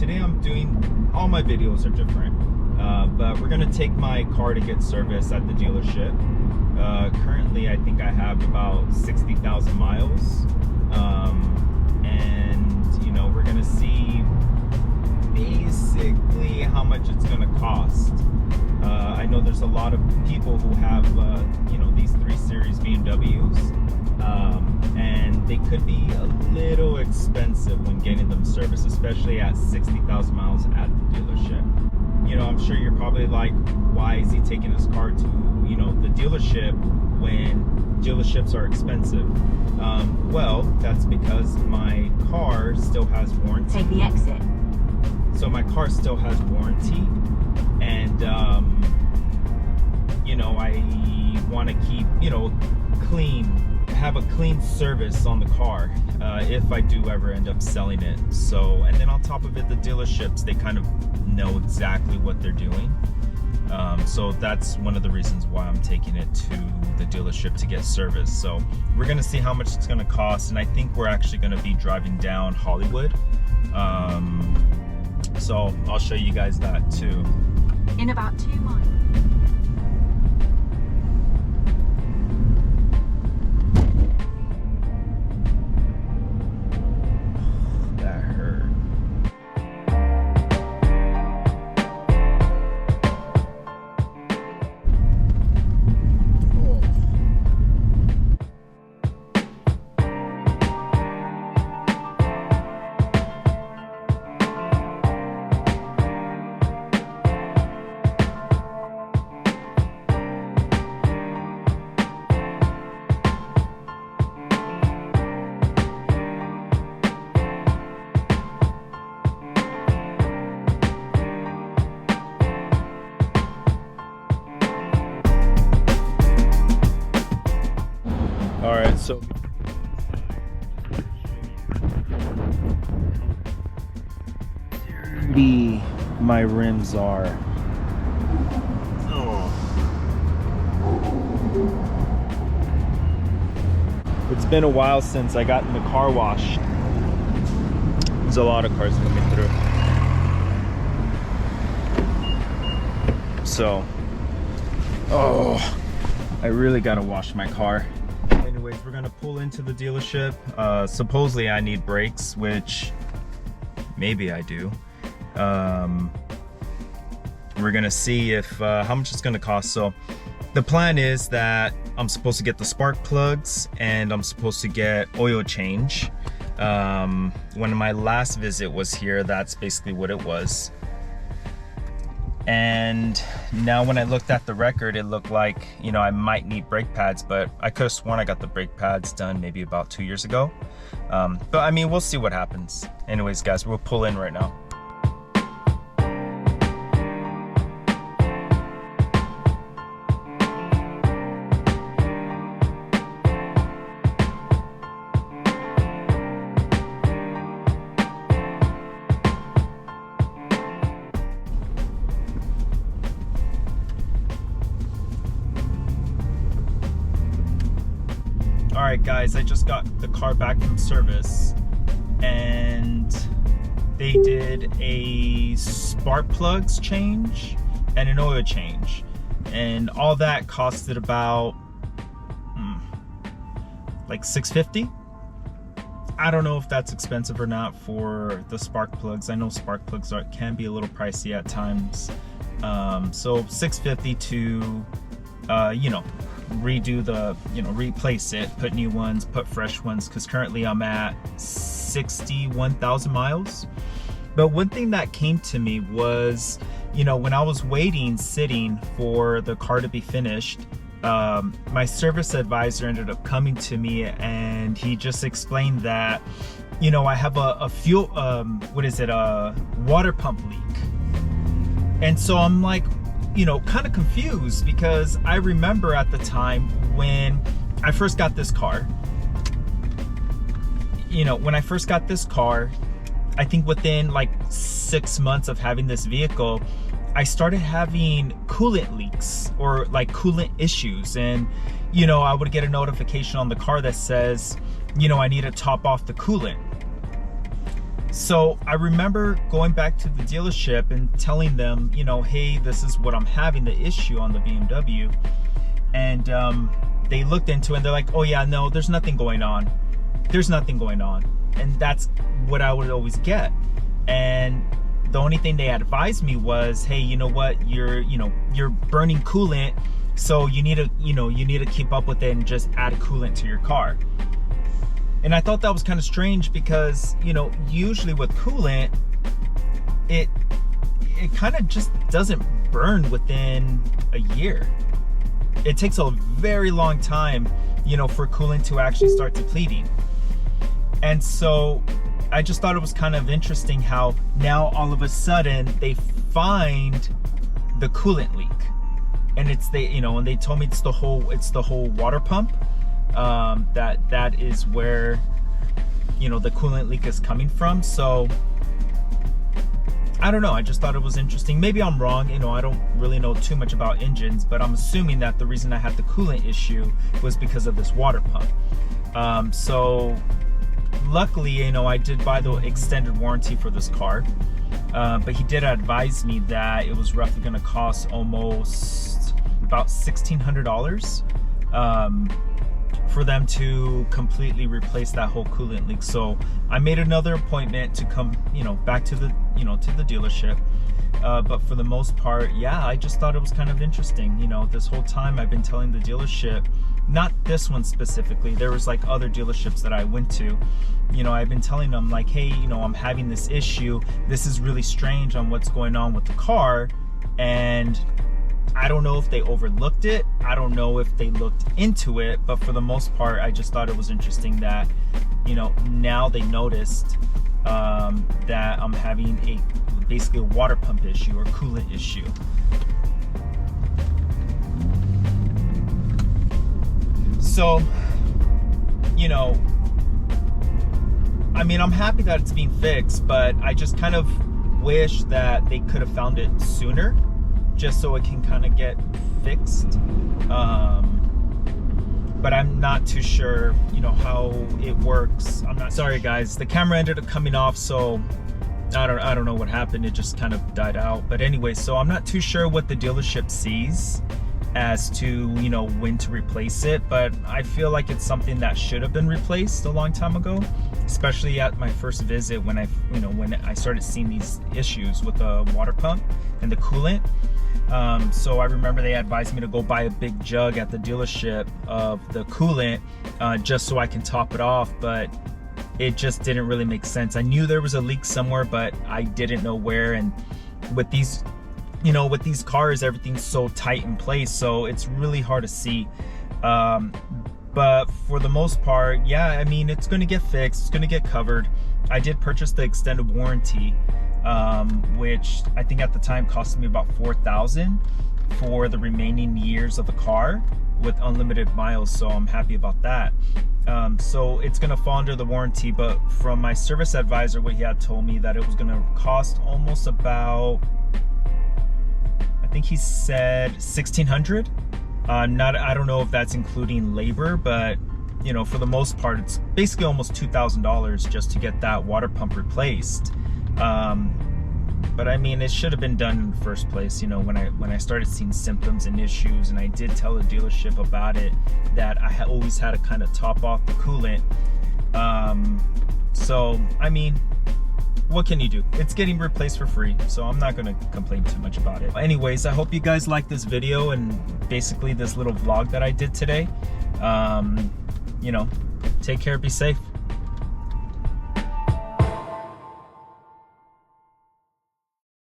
today I'm doing, all my videos are different, but we're gonna take my car to get service at the dealership. Currently I think I have about 60,000 miles, and you know, we're gonna see basically how much it's gonna cost. I know there's a lot of people who have you know, these 3 Series BMWs, and they could be a little expensive when getting them serviced, especially at 60,000 miles at the dealership. You know, I'm sure you're probably like, why is he taking his car to, you know, the dealership when dealerships are expensive? Well, that's because my car still has warranty. Take the exit. So my car still has warranty, and you know, I want to keep, you know, have a clean service on the car if I do ever end up selling it. So, and then on top of it, the dealerships, they kind of know exactly what they're doing. So that's one of the reasons why I'm taking it to the dealership to get service. So we're gonna see how much it's gonna cost, and I think we're actually gonna be driving down Hollywood. So I'll show you guys that too. In about 2 miles. Alright, so dirty my rims are. Oh. It's been a while since I got in the car wash. There's a lot of cars coming through. So, oh, I really gotta wash my car. Anyways, we're gonna pull into the dealership. Supposedly I need brakes, which maybe I do. We're gonna see if how much it's gonna cost. So the plan is that I'm supposed to get the spark plugs and I'm supposed to get oil change. When my last visit was here, that's basically what it was. And now when I looked at the record, it looked like, you know, I might need brake pads, but I could have sworn I got the brake pads done maybe about 2 years ago. But I mean, we'll see what happens. Anyways, guys, we'll pull in right now. Alright guys, I just got the car back from service, and they did a spark plugs change and an oil change, and all that costed about like $650. I don't know if that's expensive or not for the spark plugs. I know spark plugs can be a little pricey at times. So $650 to you know, redo the, you know, replace it, put new ones, put fresh ones, because currently I'm at 61,000 miles. But one thing that came to me was, you know, when I was sitting for the car to be finished, my service advisor ended up coming to me, and he just explained that, you know, I have a fuel, a water pump leak. And so I'm like, you know, kind of confused, because I remember at the time when I first got this car, you know, when I first got this car, I think within like 6 months of having this vehicle, I started having coolant leaks or like coolant issues. And, you know, I would get a notification on the car that says, you know, I need to top off the coolant. So I remember going back to the dealership and telling them, you know, hey, this is what I'm having, the issue on the BMW. And they looked into it and they're like, oh yeah, no, there's nothing going on. There's nothing going on. And that's what I would always get. And the only thing they advised me was, hey, you know what, you're burning coolant, so you need to keep up with it and just add coolant to your car. And I thought that was kind of strange because, you know, usually with coolant, it kind of just doesn't burn within a year. It takes a very long time, you know, for coolant to actually start depleting. And so I just thought it was kind of interesting how now all of a sudden they find the coolant leak, and and they told me it's the whole water pump. That is where, you know, the coolant leak is coming from. So I don't know, I just thought it was interesting. Maybe I'm wrong, you know, I don't really know too much about engines, but I'm assuming that the reason I had the coolant issue was because of this water pump. So luckily, you know, I did buy the extended warranty for this car, but he did advise me that it was roughly going to cost almost about $1,600 for them to completely replace that whole coolant leak. So I made another appointment to come, you know, back to the, to the dealership. But for the most part, yeah, I just thought it was kind of interesting. You know, this whole time I've been telling the dealership, not this one specifically, there was like other dealerships that I went to, you know, I've been telling them like, hey, you know, I'm having this issue. This is really strange on what's going on with the car. And I don't know if they overlooked it. I don't know if they looked into it, but for the most part, I just thought it was interesting that, you know, now they noticed that I'm having basically a water pump issue or coolant issue. So, you know, I mean, I'm happy that it's being fixed, but I just kind of wish that they could have found it sooner, just so it can kind of get fixed. But I'm not too sure, you know, how it works. I'm not sorry, guys. The camera ended up coming off, so I don't know what happened. It just kind of died out. But anyway, so I'm not too sure what the dealership sees as to, you know, when to replace it, but I feel like it's something that should have been replaced a long time ago, especially at my first visit when I started seeing these issues with the water pump and the coolant. So I remember they advised me to go buy a big jug at the dealership of the coolant, just so I can top it off, but it just didn't really make sense. I knew there was a leak somewhere, but I didn't know where. And with these, you know, with these cars, everything's so tight in place, so it's really hard to see. But for the most part, yeah, I mean, it's going to get fixed, it's going to get covered. I did purchase the extended warranty, which I think at the time cost me about $4,000 for the remaining years of the car with unlimited miles, so I'm happy about that. So it's gonna fall under the warranty, but from my service advisor, what he had told me that it was gonna cost almost about, I think he said $1,600. I don't know if that's including labor, but you know, for the most part, it's basically almost $2,000 just to get that water pump replaced. But I mean, it should have been done in the first place. You know, when I started seeing symptoms and issues, and I did tell the dealership about it, that I always had to kind of top off the coolant. So I mean, what can you do? It's getting replaced for free, so I'm not gonna complain too much about it. Anyways, I hope you guys liked this video and basically this little vlog that I did today. You know, take care, be safe.